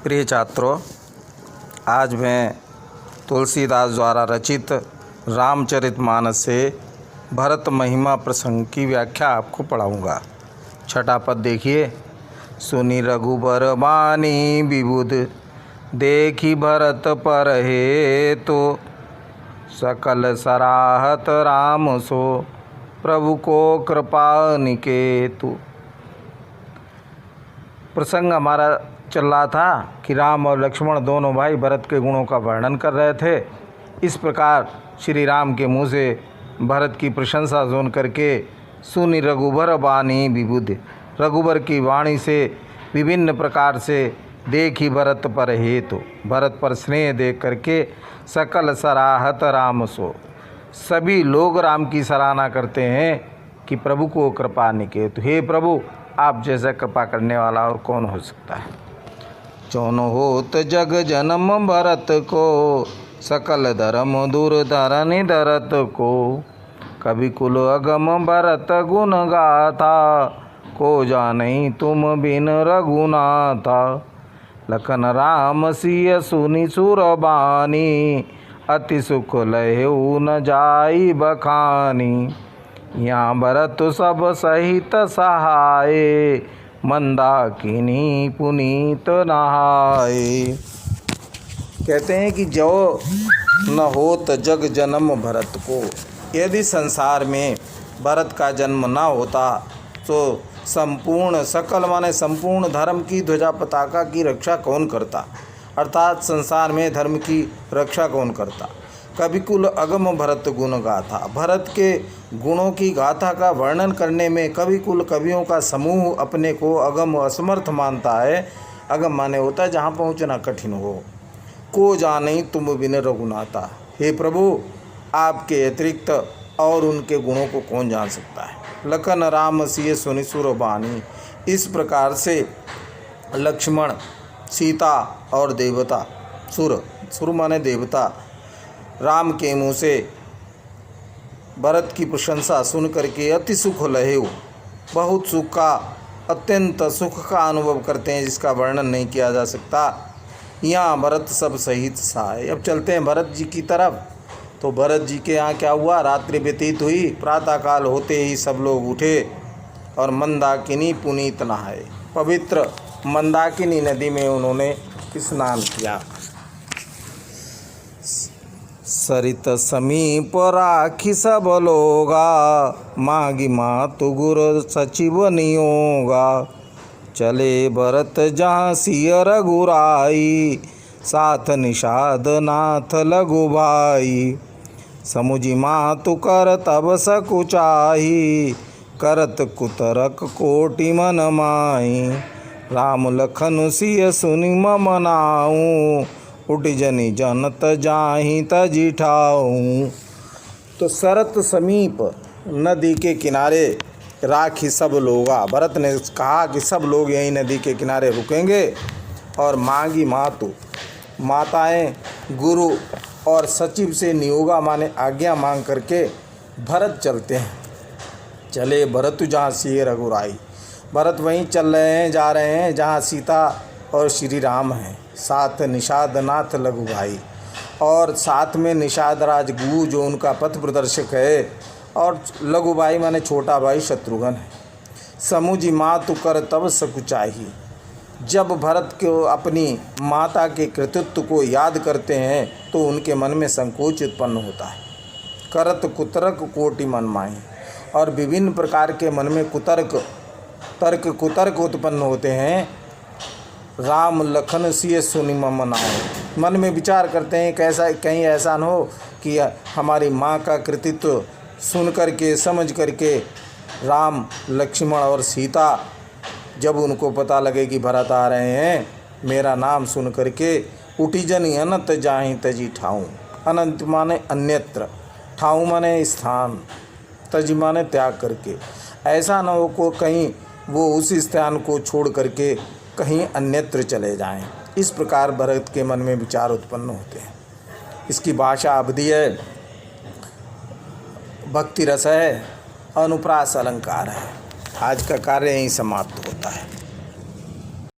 प्रिय छात्रों, आज मैं तुलसीदास द्वारा रचित रामचरितमानस से भरत महिमा प्रसंग की व्याख्या आपको पढ़ाऊँगा। छठा पद देखिए। सुनि रघुबर बानी विबुध, देखी भरत पर हेतु, सकल सराहत राम सो, प्रभु को कृपा निकेतु। प्रसंग हमारा चल रहा था कि राम और लक्ष्मण दोनों भाई भरत के गुणों का वर्णन कर रहे थे। इस प्रकार श्री राम के मुँह से भरत की प्रशंसा सुन करके सुनि रघुबर बानी विबुध, रघुबर की वाणी से विभिन्न प्रकार से देखी भरत पर हेतु, भरत पर स्नेह देख करके सकल सराहत राम सो, सभी लोग राम की सराहना करते हैं कि प्रभु को कृपा निकेतु, हे प्रभु आप जैसा कृपा करने वाला और कौन हो सकता है। चौन होत जग जन्म भरत को, सकल धर्म दूर धरनि धरत को, कवि कुल अगम भरत गुण गाथा, को जानई तुम बिन रघुनाथा। लखन राम सिय सुनि सुर बानी, अति सुख लहेउ न जाई बखानी। यहाँ भरत सब सहित सहाय, मंदाकिनी पुनीत नहाए। कहते हैं कि जो न होत जग जन्म भरत को, यदि संसार में भरत का जन्म न होता तो संपूर्ण सकल माने संपूर्ण धर्म की ध्वजा पताका की रक्षा कौन करता, अर्थात संसार में धर्म की रक्षा कौन करता। कविकुल अगम भरत गुण गाथा, भरत के गुणों की गाथा का वर्णन करने में कविकुल कवियों का समूह अपने को अगम असमर्थ मानता है। अगम माने होता है जहाँ पहुँचना कठिन हो। को जानई तुम बिन रघुनाथा, हे प्रभु आपके अतिरिक्त और उनके गुणों को कौन जान सकता है। लखन राम सिय सुनि सुर बानी, इस प्रकार से लक्ष्मण, सीता और देवता, सुर माने देवता, राम के मुँह से भरत की प्रशंसा सुन करके अति सुख लहेउ, बहुत सुख का, अत्यंत सुख का अनुभव करते हैं जिसका वर्णन नहीं किया जा सकता। यहाँ भरत सब सहित सहाय। अब चलते हैं भरत जी की तरफ। तो भरत जी के यहाँ क्या हुआ, रात्रि व्यतीत हुई, प्रातःकाल होते ही सब लोग उठे और मंदाकिनी पुनीत नहाए। पवित्र मंदाकिनी नदी में उन्होंने स्नान किया। सरित समीप राखी सब लोगा, मागी मातु गुर सचिव नियोगा। चले भरत जहाँ सिय रघुराई, साथ निषाद नाथ लघु भाई। समुझी मातु कर तब सकुचाही, करत कुतरक कोटि मन माही। राम लखन सिय सुनि मम नाऊ, उठ जनि जनत जाहि तजि ठाऊँ। तो सरत समीप नदी के किनारे राखी सब लोगा, भरत ने कहा कि सब लोग यहीं नदी के किनारे रुकेंगे और मांगी मातु, माताएं, गुरु और सचिव से नियोगा माने आज्ञा मांग करके भरत चलते हैं। चले भरत जहाँ सिय रघुराई, भरत वहीं चल रहे हैं, जा रहे हैं जहाँ सीता और श्री राम हैं। साथ निषाद नाथ लघु भाई, और साथ में निषाद राज गु जो उनका पथ प्रदर्शक है, और लघु भाई माने छोटा भाई शत्रुघ्न है। समुझी मातु कर तब सकुचाही, जब भरत को अपनी माता के कृतित्व को याद करते हैं तो उनके मन में संकोच उत्पन्न होता है। करत कुतर्क कोटि मन माही, और विभिन्न प्रकार के मन में कुतर्क उत्पन्न होते हैं। राम लखन सिय सुनि मम नाऊ, मन में विचार करते हैं कैसा कहीं ऐसा न हो कि हमारी माँ का कृतित्व सुन करके समझ करके राम, लक्ष्मण और सीता जब उनको पता लगे कि भरत आ रहे हैं, मेरा नाम सुन करके उठी जनि अनंत जाहि तजि ठाऊँ। अनंत माने अन्यत्र, ठाऊँ माने स्थान, तजि माने त्याग करके। ऐसा न हो को कहीं वो उस स्थान को छोड़ करके कहीं अन्यत्र चले जाएं। इस प्रकार भरत के मन में विचार उत्पन्न होते हैं। इसकी भाषा अवधि है, भक्ति रस है, अनुप्रास अलंकार है। आज का कार्य यहीं समाप्त होता है।